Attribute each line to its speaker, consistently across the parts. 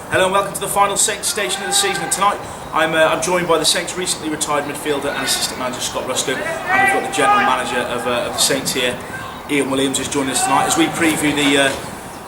Speaker 1: Hello and welcome to the final Saints station of the season, and tonight I'm joined by the Saints' recently retired midfielder and assistant manager Scott Ruscoe, and we've got the general manager of the Saints here, Ian Williams, who's joining us tonight as we preview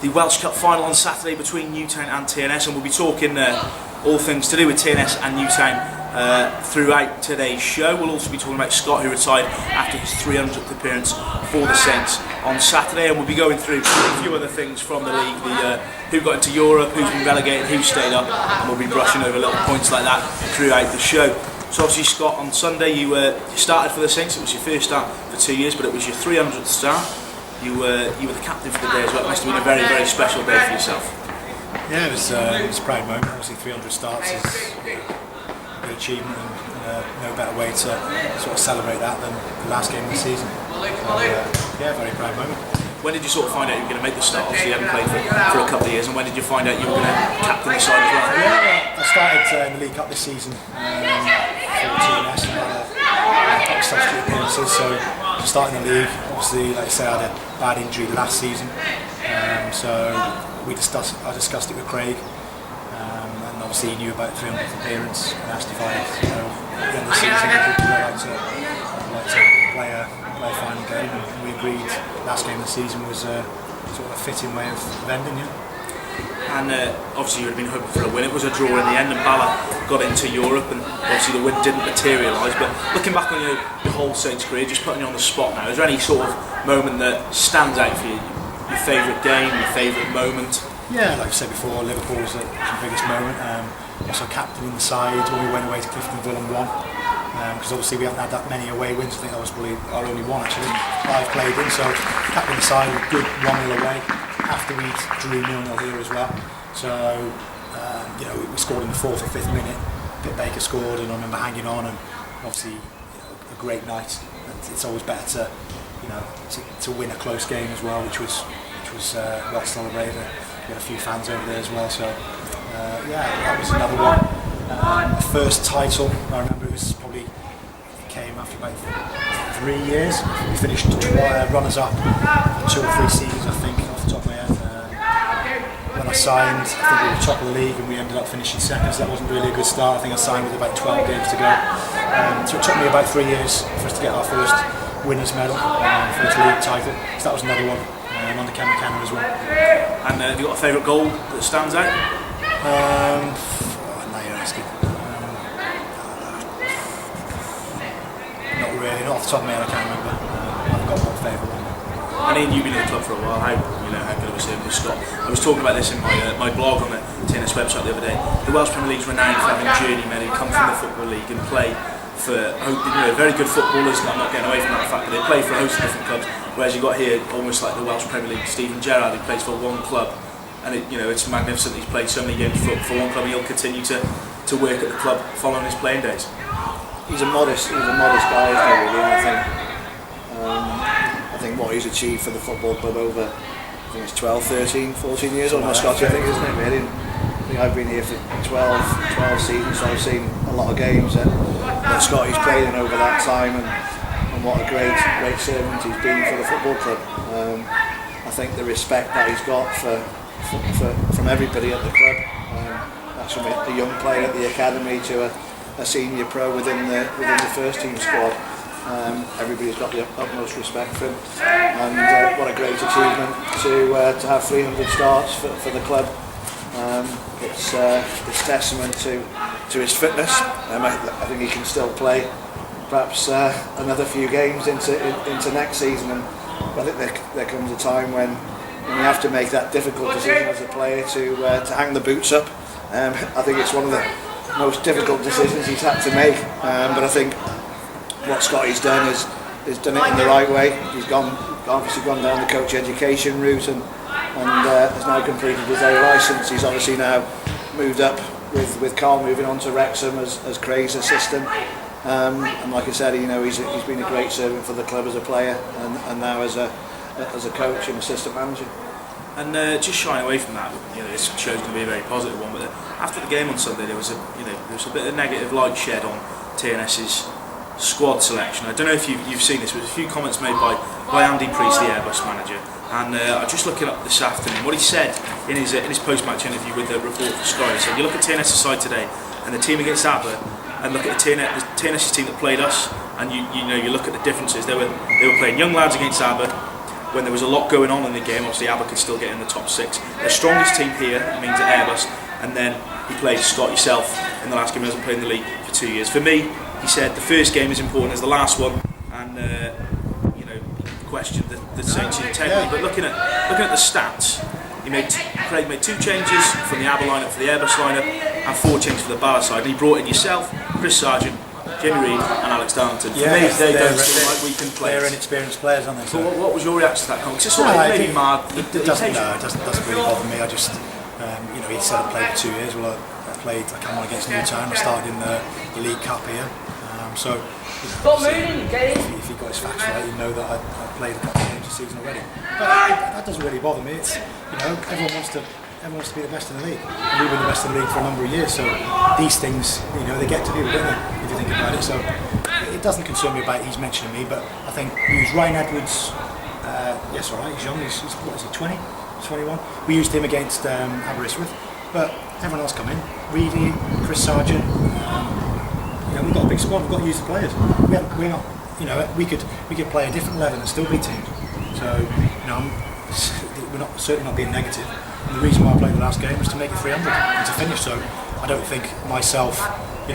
Speaker 1: the Welsh Cup Final on Saturday between Newtown and TNS, and we'll be talking all things to do with TNS and Newtown throughout today's show. We'll also be talking about Scott, who retired after his 300th appearance for the Saints on Saturday, and we'll be going through a few other things from the league, who got into Europe, who's been relegated, who stayed up, and we'll be brushing over little points like that throughout the show. So obviously, Scott, on Sunday you started for the Saints. It was your first start for 2 years, but it was your 300th start. You were the captain for the day as well. It must have been a very, very special day for yourself.
Speaker 2: Yeah, it was a proud moment. Obviously 300 starts is a good achievement, and no better way to sort of celebrate that than the last game of the season. Yeah, very proud moment.
Speaker 1: When did you sort of find out you were going to make the start? Obviously you haven't played for a couple of years, and when did you find out you were going to captain the side as well?
Speaker 2: Yeah, I started in the League Cup this season for TNS, and had a couple of substitute appearances, so starting the league, obviously like I say, I had a bad injury last season, so I discussed it with Craig, and obviously he knew about 300th appearance and asked if I, at the end of the season, I'd like to play a final game, and we agreed last game of the season was sort of a fitting way of ending it.
Speaker 1: And obviously you had been hoping for a win. It was a draw in the end, and Bala got into Europe, and obviously the win didn't materialise. But looking back on your whole Saints career, just putting you on the spot now, is there any sort of moment that stands out for you? Your favourite game, your favourite moment?
Speaker 2: Yeah, like I said before, Liverpool was the biggest moment. Also captaining the side when we went away to Cliftonville and won. Because obviously we haven't had that many away wins. I think that was probably our only one actually I've played in. So captaining the side, good 1-0 away. After we drew 0-0 here as well. So we scored in the 4th or 5th minute. Pitt Baker scored, and I remember hanging on, and obviously a great night. And it's always better to win a close game as well, which was well celebrated. We had a few fans over there as well. So that was another one. The first title, I remember it came after about 3 years. We finished runners up 2 or 3 seasons, I think, off the top of my head. When I signed, I think we were top of the league, and we ended up finishing second, so that wasn't really a good start. I think I signed with about 12 games to go. So it took me about 3 years for us to get our first winners' medal, first league title. So that was another one, under Ken McKenna as well.
Speaker 1: And have you got a favourite goal that stands out?
Speaker 2: Now you're asking. Not really, not off the top of my head, I can't remember. I've got one favourite one.
Speaker 1: And Ian, you've been at the club for a while. How good of a service, Scott? I was talking about this in my blog on the TNS website the other day. The Welsh Premier League's renowned for having journeymen who come from the Football League and play for very good footballers. I'm not getting away from that fact, but they play for a host of different clubs. Whereas you got here almost like the Welsh Premier League, Stephen Gerrard, who plays for one club, and it's magnificent. He's played so many games for one club, and he'll continue to work at the club following his playing days.
Speaker 3: He's a modest guy, isn't he, really? And I think what he's achieved for the football club over, I think it's 12, 13, 14 years, almost Scotty, I think, isn't it, really? I think I've been here for 12 seasons, so I've seen a lot of games that Scotty's played in over that time, and what a great servant he's been for the football club. I think the respect that he's got from everybody at the club, that's from a young player at the academy to a senior pro within the first team squad. Everybody's got the utmost respect for him, and what a great achievement to have 300 starts for the club. It's testament to his fitness. I think he can still play perhaps another few games into next season, and I think there comes a time when you have to make that difficult decision as a player to hang the boots up. I think it's one of the most difficult decisions he's had to make, but I think what Scotty's done is done it in the right way. He's obviously gone down the coach education route, and has now completed his A licence. He's obviously now moved up with Carl moving on to Wrexham as Craig's assistant, and like I said, he's been a great servant for the club as a player, and now as a coach and assistant manager.
Speaker 1: And just shying away from that, this show's going to be a very positive one. But after the game on Sunday, there was a bit of negative light shed on TNS's squad selection. I don't know if you've seen this, but there's a few comments made by Andy Priest, the Airbus manager, And I'm just looking up this afternoon what he said in his post-match interview with the report for Sky. He said, you look at TNS's side today and the team against Aber, and look at the TNS's team that played us, and you look at the differences. They were playing young lads against Aber when there was a lot going on in the game. Obviously Aber could still get in the top 6. Their strongest team here means at Airbus, and then he played Scott yourself in the last game. He hasn't played in the league for 2 years. For me, he said the first game is important as the last one, and questioned the Saints' integrity. But looking at the stats, Craig made 2 changes from the Aber lineup for the Airbus lineup, and 4 changes for the Bala side. And he brought in yourself, Chris Sargent, Jamie Reid, and Alex Darlington. For me, they don't seem like weekend players.
Speaker 2: They're inexperienced players, aren't they?
Speaker 1: So what was your reaction to that comment? Because it's maybe mad.
Speaker 2: It doesn't really bother me. I just, he said I played for 2 years. Well, I came on against Newtown. I started in the League Cup here. So, if he got his facts right, you know that I played a couple of games this season already. But that doesn't really bother me. It's, everyone wants to be the best in the league. And we've been the best in the league for a number of years. So these things, they get to people, don't they? If you think about it. So it doesn't concern me about he's mentioning me, but I think we used Ryan Edwards. Yes, all right. He's young. He's what is he? 20, 21. We used him against Aberystwyth, but everyone else come in. Reedy, Chris Sargent. We've got a big squad. We've got to use the players. We could play a different level and still beat teams. So we're certainly not being negative. And the reason why I played the last game was to make it 300 and to finish. So I don't think myself, I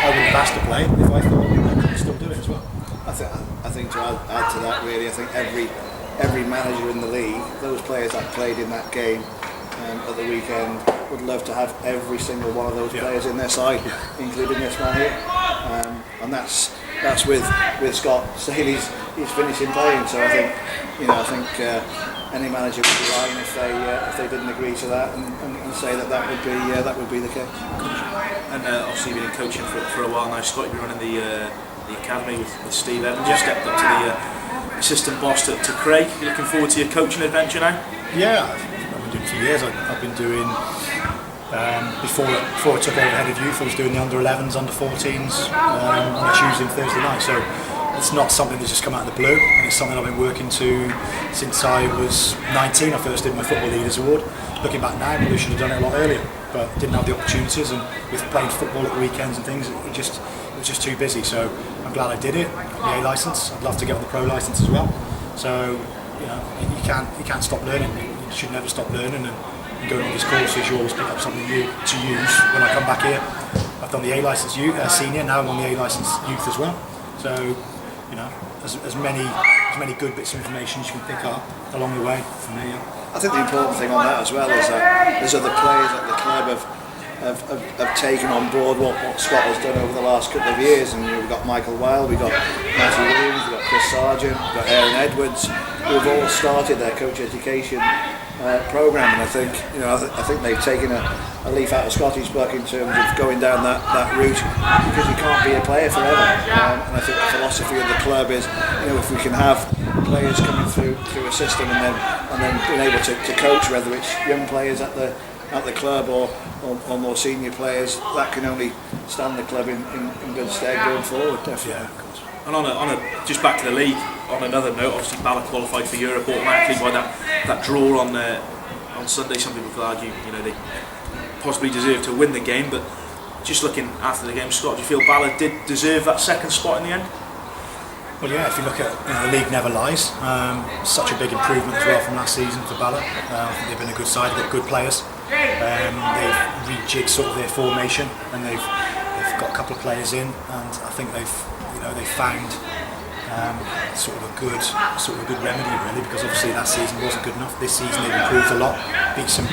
Speaker 2: wouldn't have asked to play if I thought I could still do it as well.
Speaker 3: I think to add to that, really, I think every manager in the league, those players that played in that game at the weekend, would love to have every single one of those players in their side, including this man here. And that's with Scott saying he's finishing playing. So I think any manager would be lying if they didn't agree to that and say that would be the case.
Speaker 1: And obviously you've been coaching for a while now, Scott. You've been running the academy with Steve Evans. You stepped up to the assistant boss to Craig. You're looking forward to your coaching adventure now?
Speaker 2: Yeah, I've been doing it for years. I've been doing before I took over head of youth. I was doing the under 11s, under 14s on a Tuesday and Thursday night. So it's not something that's just come out of the blue. It's something I've been working to since I was 19. I first did my Football Leaders Award. Looking back now, I probably should have done it a lot earlier, but didn't have the opportunities. And with playing football at the weekends and things, it was just too busy. So I'm glad I did it. The A licence. I'd love to get on the Pro licence as well. So you can't stop learning. You should never stop learning. And going on these courses, you always pick up something new to use when I come back here. I've done the A licence senior. Now I'm on the A licence youth as well. So as many good bits of information as you can pick up along the way for me.
Speaker 3: I think the important thing on that as well is that there's other players at the club have taken on board what Scott has done over the last couple of years, and we've got Michael Wilde, we've got Matthew Williams, we've got Chris Sargent, we've got Aaron Edwards, who've all started their coach education programme, and I think they've taken a leaf out of Scotty's book in terms of going down that route, because you can't be a player forever. And I think the philosophy of the club is, if we can have players coming through a system and then being able to coach, whether it's young players at the club or more senior players, that can only stand the club in good stead going forward. Definitely.
Speaker 1: Yeah, of course. And just back to the league, on another note, obviously Bala qualified for Europe automatically by that draw on Sunday. Some people could argue, they possibly deserve to win the game, but just looking after the game, Scott, do you feel Bala did deserve that second spot in the end?
Speaker 2: Well, yeah, if you look at the league never lies. Such a big improvement as well from last season for Bala. I think they've been a good side, they've got good players. They've rejigged sort of their formation, and they've got a couple of players in, and I think they've found sort of a good remedy really, because obviously last season wasn't good enough. This season they've improved a lot, beat some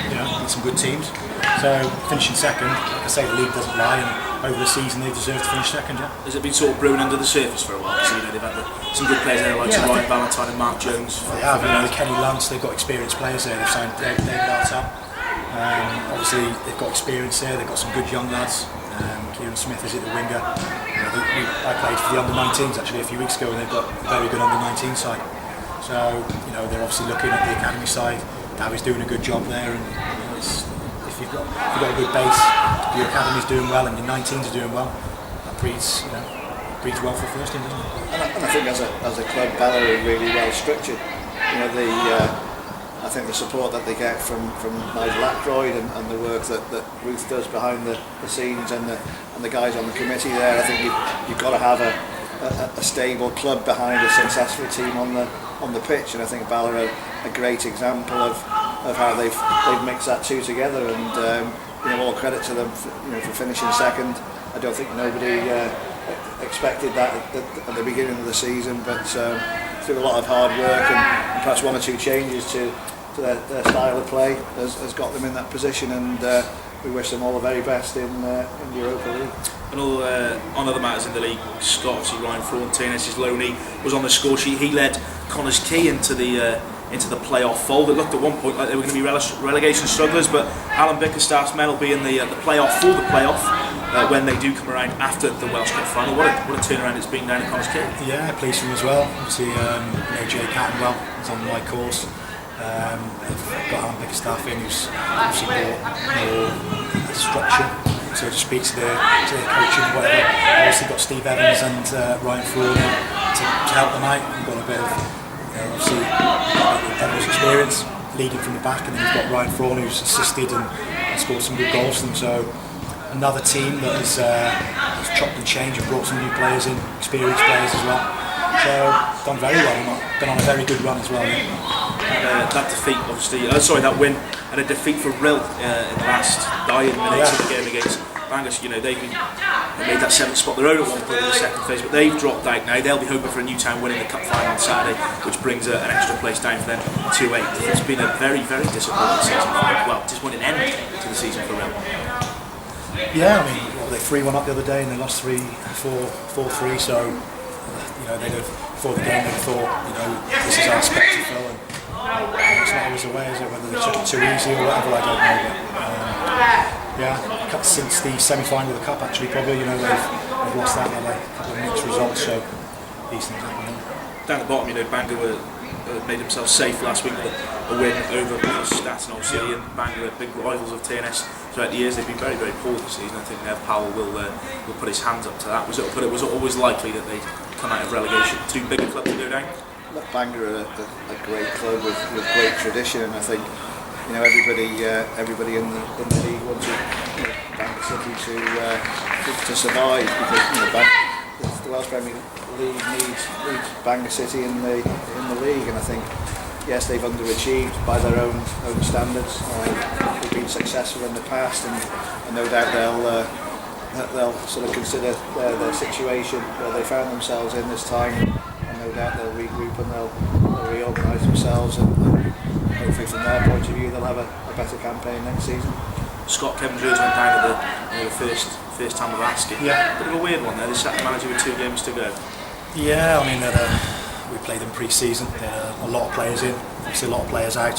Speaker 2: good teams. So finishing second, like I say, the league doesn't lie, and over the season they deserve to finish second. Yeah.
Speaker 1: Has it been sort of brewing under the surface for a while? So, they've had some good players there, like Ryan Valentine and Mark Jones.
Speaker 2: They have, Kenny Lance. They've got experienced players there. They've signed David Artell. Obviously they've got experience there. They've got some good young lads. Kieran Smith is at the winger. I played for the under-19s actually a few weeks ago, and they've got a very good under-19 side. So they're obviously looking at the academy side. Darry's doing a good job there, and if you've got a good base, your academy's doing well and your 19s are doing well, that breeds well for first team, doesn't it?
Speaker 3: And I think as a club, Bala are really well structured. I think the support that they get from Nigel Ackroyd and the work that Ruth does behind the scenes and the guys on the committee there, I think you've got to have a stable club behind a successful team on the pitch, and I think Bala are a great example of how they've mixed that two together, and all credit to them for finishing second. I don't think nobody expected that at the beginning of the season, but through a lot of hard work and perhaps one or two changes to their style of play has got them in that position, and we wish them all the very best in the Europa League.
Speaker 1: And all on other matters in the league, Scott, obviously Ryan Fraun, TNS's loanee, was on the score sheet. He led Connors Quay into the playoff fold. It looked at one point like they were going to be relegation strugglers, but Alan Bickerstaff's men will be in the playoff for the playoff when they do come around after the Welsh Cup Final. What a turnaround it's been down at Connors Quay.
Speaker 2: Yeah, pleased for him as well. Obviously, Jay Cattenwell is on my course. I've got Alan Bickerstaff in, who's obviously more structure, so to speak, to their coaching and whatever. I've also got Steve Evans and Ryan Fraun to help them out. We've got a bit of obviously Evans' experience leading from the back, and then you've got Ryan Fraun, who's assisted and scored some good goals for them. So another team that has chopped and changed and brought some new players in, experienced players as well. So done very well, and been on a very good run as well.
Speaker 1: That defeat, obviously, that win and a defeat for Rill in the last dying minutes of the game against Bangor. They made that 7th spot their own at one point in the second phase, but they've dropped out now. They'll be hoping for a Newtown win in the Cup Final on Saturday, which brings an extra place down for them to 8th. It's been a very, very disappointing season. Disappointing end to the season for Rill.
Speaker 2: Yeah, I mean, they 3-1 up the other day and they lost 4-3, so before the game they thought, this is our spot to fill, and it's not always the way, is it? Whether they took it too easy or whatever, I don't know. But since the semi-final of the Cup, actually, probably, they've lost that, had a couple of mixed results, so these things happen.
Speaker 1: Down the bottom, Bangor made themselves safe last week with a win over Stats, and obviously Ian Bangor are big rivals of TNS throughout the years. They've been very, very poor this season. I think Nev Powell will put his hands up to that. Was it always likely that they'd come out of relegation? Two bigger clubs to go down?
Speaker 3: Look, Bangor are a great club with great tradition, and I think everybody in the league wanted Bangor City to survive, because the Welsh Premier League needs Bangor City in the league, and I think yes, they've underachieved by their own standards. They've been successful in the past, and no doubt they'll sort of consider their situation where they found themselves in this time, and no doubt they'll regroup and they'll reorganise themselves, and hopefully from their point of view they'll have a better campaign next season.
Speaker 1: Scott, Kevin Drury went down at the first time of asking. Yeah. Bit of a weird one there. They sacked the manager with 2 games to go.
Speaker 2: Yeah, I mean, we played them pre-season. There are a lot of players in, obviously a lot of players out.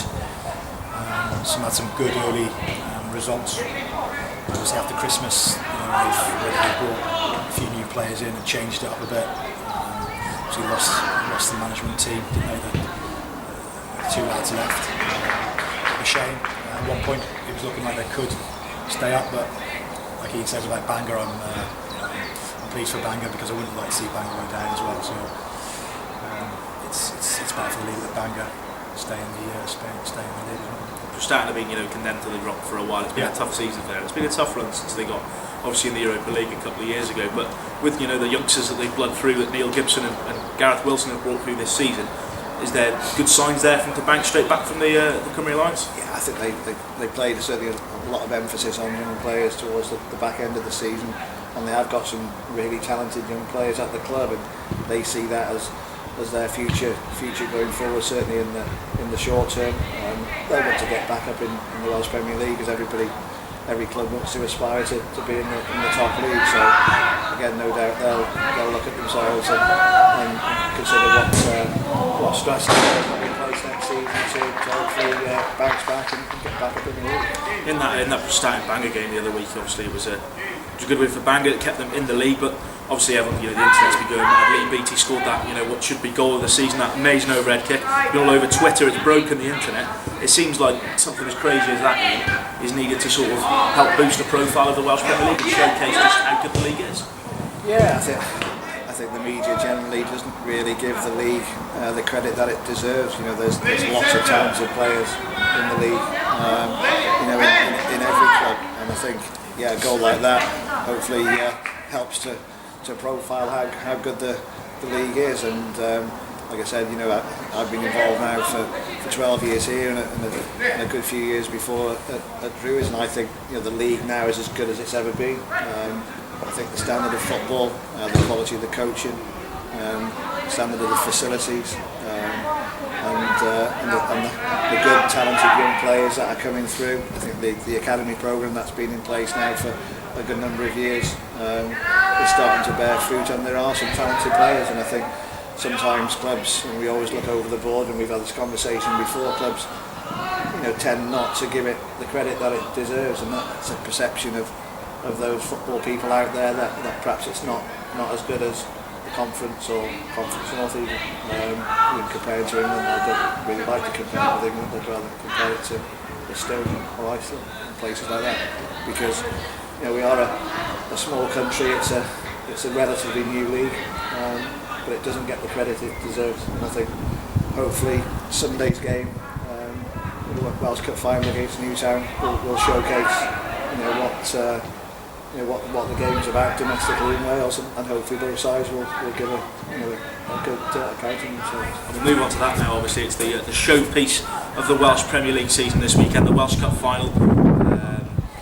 Speaker 2: Some had some good early results. Obviously after Christmas, they've brought a few new players in and changed it up a bit. So we lost the management team. Didn't know that 2 lads left. A shame. At one point, it was looking like they could stay up, but like Ian says about Bangor, I'm pleased for Bangor, because I wouldn't like to see Bangor go down as well. So it's better for the league that Bangor stay in the league.
Speaker 1: They're starting to be condemned to the rock for a while. It's been a tough season for them. It's been a tough run since they got obviously in the Europa League a couple of years ago. But with the youngsters that they've blood through, that Neil Gibson and Gareth Wilson have brought through this season, is there good signs there from to bank straight back from the Cymru Alliance?
Speaker 3: Yeah, I think they played certainly a lot of emphasis on young players towards the back end of the season, and they have got some really talented young players at the club, and they see that as their future going forward, certainly in the short term. They'll want to get back up in the Welsh Premier League, as every club wants to aspire to be in the top league. So again, no doubt they'll look at themselves and consider what strategy they'll have in place next season to hopefully bounce back and get back up in the league.
Speaker 1: In that starting Bangor game the other week, obviously it was a good win for Bangor. It kept them in the league, but obviously everyone, the internet's been going mad. Lee Beattie scored that, what should be goal of the season, that amazing overhead kick. Been all over Twitter, it's broken the internet. It seems like something as crazy as that is needed to sort of help boost the profile of the Welsh Premier League and showcase just how good the league is.
Speaker 3: Yeah, I think the media generally doesn't really give the league the credit that it deserves. You know, there's lots of talented players in the league, you know, in every club, and I think a goal like that hopefully helps to profile how good the league is. And like I said, you know, I've been involved now for 12 years here and a good few years before at Drury's, and I think, you know, the league now is as good as it's ever been. I think the standard of football, the quality of the coaching, standard of the facilities, and the good talented young players that are coming through. I think the academy programme that's been in place now for a good number of years is starting to bear fruit, and there are some talented players. And I think sometimes clubs, and we always look over the board, and we've had this conversation before, clubs, you know, tend not to give it the credit that it deserves, and that's a perception of those football people out there that perhaps it's not as good as the Conference or Conference North even. We can compare it to England. I don't really like to compare it with England. I'd rather compare it to Estonia or Iceland and places like that, because, you know, we are a small country. It's a relatively new league, but it doesn't get the credit it deserves. And I think hopefully Sunday's game, the Welsh Cup Final against Newtown, will showcase, you know, what the game's about domestically in Wales, and hopefully both sides will give a good account of themselves.
Speaker 1: We'll move on to that now. Obviously, it's the showpiece of the Welsh Premier League season this weekend, the Welsh Cup Final.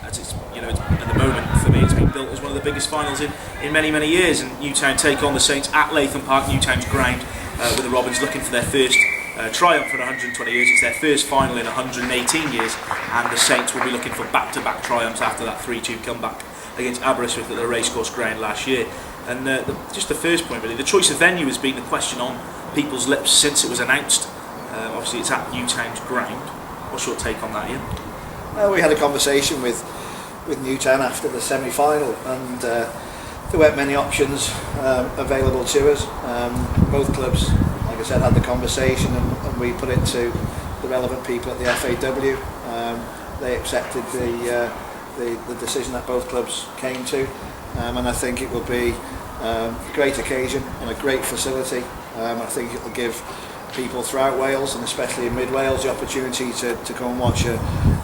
Speaker 1: As it's, you know, at the moment for me, it's been built as one of the biggest finals in many years. And Newtown take on the Saints at Latham Park, Newtown's ground, with the Robins looking for their first triumph in 120 years. It's their first final in 118 years, and the Saints will be looking for back-to-back triumphs after that 3-2 comeback against Aberystwyth at the racecourse ground last year. And just the first point, really, the choice of venue has been the question on people's lips since it was announced. Obviously, it's at Newtown's ground. What's your take on that, Ian?
Speaker 3: We had a conversation with Newtown after the semi-final, and there weren't many options available to us. Both clubs, like I said, had the conversation, and we put it to the relevant people at the FAW. They accepted the decision that both clubs came to, and I think it will be a great occasion and a great facility. I think it will give people throughout Wales, and especially in mid-Wales, the opportunity to come and watch a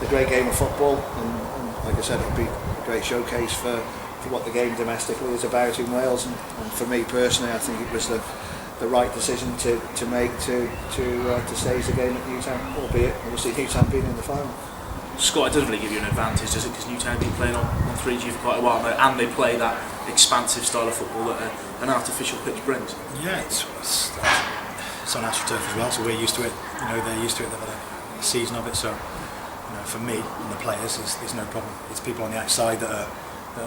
Speaker 3: great game of football, and like I said, it will be a great showcase for what the game domestically is about in Wales. And for me personally, I think it was the right decision to make to stage the game at Newtown, albeit obviously Newtown being in the final.
Speaker 1: Scott, it doesn't really give you an advantage, does it? Because Newtown have been playing on 3G for quite a while now, and they play that expansive style of football that an artificial pitch brings.
Speaker 2: Yeah, it's on AstroTurf as well, so we're used to it. You know, they're used to it. They've had a season of it, so, you know, for me and the players, there's no problem. It's people on the outside that are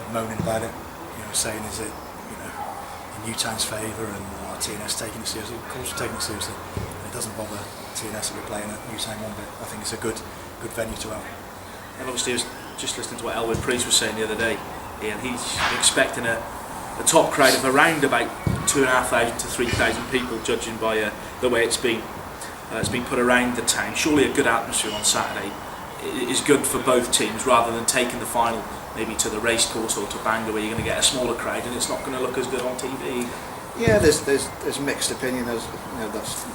Speaker 2: moaning about it. You know, saying is it, you know, in Newtown's favour and our TNS taking it seriously. Of course, we're taking it seriously. And it doesn't bother TNS that we're playing at Newtown one bit. I think it's a good venue to have.
Speaker 1: And obviously, I was just listening to what Elwood Priest was saying the other day, and he's expecting a top crowd of around about 2,500 to 3,000 people, judging by the way it's been put around the town. Surely a good atmosphere on Saturday is good for both teams, rather than taking the final maybe to the racecourse or to Bangor, where you're going to get a smaller crowd and it's not going to look as good on TV.
Speaker 3: Yeah, there's mixed opinion, as you know, that's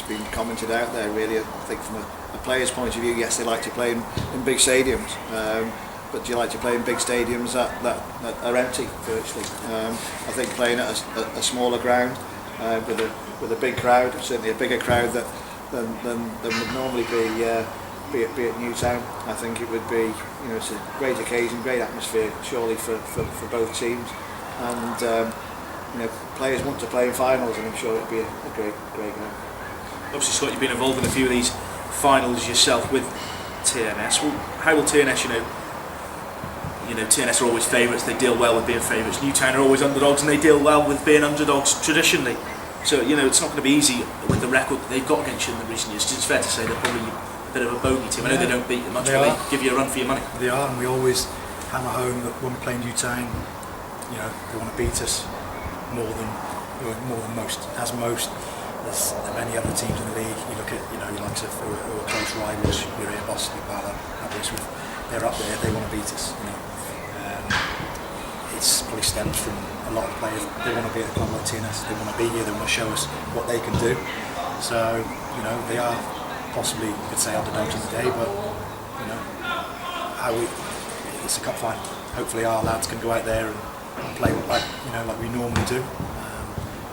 Speaker 3: been commented out there. Really, I think from a player's point of view, yes, they like to play in big stadiums, but do you like to play in big stadiums that are empty virtually? I think playing at a smaller ground with a big crowd, certainly a bigger crowd than would normally be at Newtown, I think it would be, you know, it's a great occasion, great atmosphere, surely for both teams, and you know, players want to play in finals, and I'm sure it'd be a great game.
Speaker 1: Obviously, Scott, you've been involved in a few of these finals yourself with TNS. Well, how will TNS, you know, TNS are always favourites, they deal well with being favourites. Newtown are always underdogs, and they deal well with being underdogs traditionally. So, you know, it's not going to be easy with the record that they've got against you in the recent years. It's fair to say they're probably a bit of a bogey team. I know they don't beat you much, but they give you a run for your money.
Speaker 2: They are, and we always hammer home that when we play Newtown, you know, they want to beat us more than most. As most, there's many other teams in the league. You look at, you know, you like to who are close rivals. We're here, Boston, Bala, Aberystwyth. They're up there. They want to beat us. You know, it's probably stems from a lot of players. They want to be at a club like TNS. They want to be here. They want to show us what they can do. So they are possibly, you could say, underdogs of the day, but it's a cup final. Hopefully our lads can go out there and play like we normally do.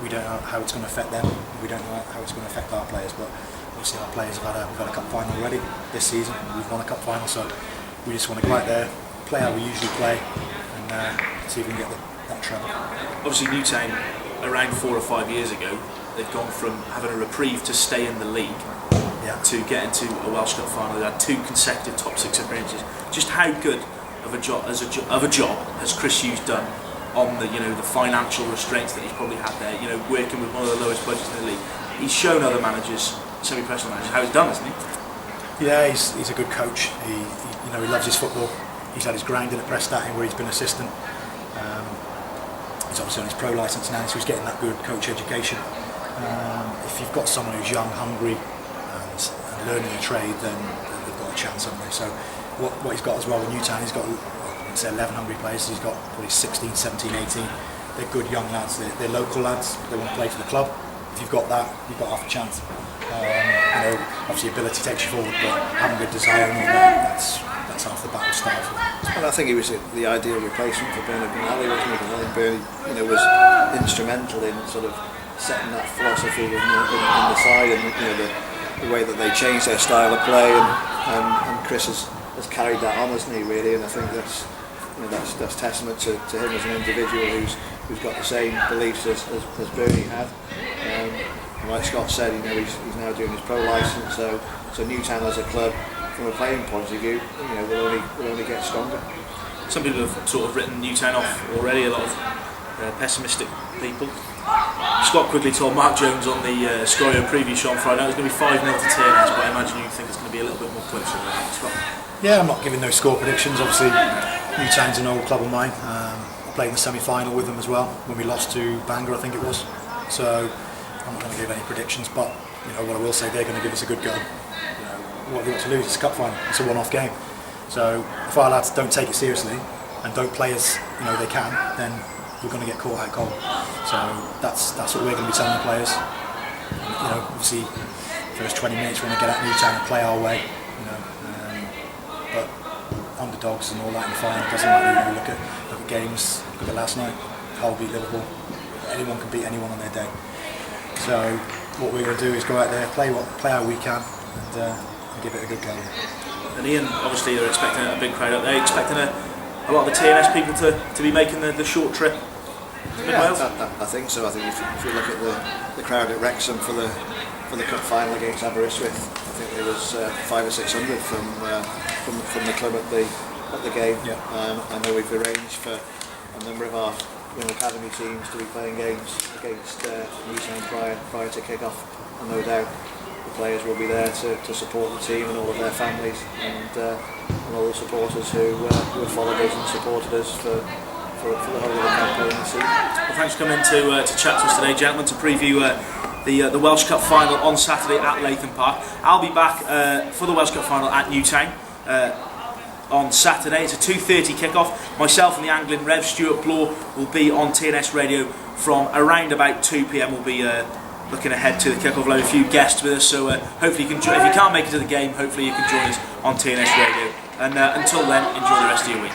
Speaker 2: We don't know how it's going to affect them. We don't know how it's going to affect our players, but obviously our players we've had a cup final already this season. We've won a cup final, so we just want to go out there, play how we usually play, and see if we can get that treble.
Speaker 1: Obviously Newtown, around 4 or 5 years ago, they've gone from having a reprieve to stay in the league to get into a Welsh Cup final. They had 2 consecutive top 6 appearances. Just how good of a job has Chris Hughes done on the the financial restraints that he's probably had there, working with one of the lowest budgets in the league. He's shown other managers, semi-professional managers, how he's done, hasn't he?
Speaker 2: Yeah, he's a good coach. He loves his football. He's had his grinding at Prestatyn where he's been assistant. He's obviously on his pro licence now, so he's getting that good coach education. If you've got someone who's young, hungry and learning a trade, then they've got a chance, haven't they? So what he's got as well with Newtown, he's got 11 hungry players. He's got probably 16, 17, 18. They're good young lads. They're local lads. They want to play for the club. If you've got that, you've got half a chance. Obviously ability takes you forward, but having good desire and all that's half the battle start.
Speaker 3: And I think he was the ideal replacement for Bernard Benally, wasn't he? I think Bernie, was instrumental in sort of setting that philosophy in the side, and the way that they changed their style of play, and Chris has carried that on, hasn't he? Really, and I think that's testament to him as an individual who's got the same beliefs as Bernie had. Like Scott said, he's now doing his pro licence, so Newtown as a club, from a playing point of view, will only get stronger.
Speaker 1: Some people have sort of written Newtown off already. A lot of pessimistic people. Scott quickly told Mark Jones on the Scorio preview show on Friday it's going to be 5-0 to TNS, but I imagine you think it's going to be a little bit more closer than that, Scott.
Speaker 2: Yeah, I'm not giving those score predictions. Obviously, Newtown's an old club of mine. I played in the semi-final with them as well when we lost to Bangor, I think it was. So I'm not going to give any predictions, but what I will say, they're going to give us a good go. What have we got to lose? It's a cup final. It's a one-off game. So if our lads don't take it seriously and don't play as they can, then we're going to get caught out cold. So that's what we're going to be telling the players. Obviously, first 20 minutes we're going to get at Newtown and play our way. But underdogs and all that in the final doesn't matter. Look at games. Look at last night. Hull beat Liverpool. Anyone can beat anyone on their day. So what we're going to do is go out there, play how we can, and give it a good go.
Speaker 1: And Ian, obviously they're expecting a big crowd out there. Expecting a lot of the TNS people to be making the short trip to Mid-Wales.
Speaker 3: I think so. I think if you look at the crowd at Wrexham for the cup final against Aberystwyth, I think there was 500 or 600 from the club at the game. Yeah. I know we've arranged for a number of our academy teams to be playing games against Newtown prior to kick-off, and no doubt the players will be there to support the team and all of their families, and all the supporters who have followed us and supported us for the whole of the campaign this season.
Speaker 1: Well, thanks for coming to chat to us today, gentlemen, to preview the Welsh Cup Final on Saturday at Latham Park. I'll be back for the Welsh Cup Final at Newtown on Saturday. It's a 2:30 kick-off. Myself and the Anglian Rev, Stuart Blore, will be on TNS Radio from around about 2 p.m. We'll be looking ahead to the kick-off. We'll have a few guests with us, so hopefully you can if you can't make it to the game, hopefully you can join us on TNS Radio. And until then, enjoy the rest of your week.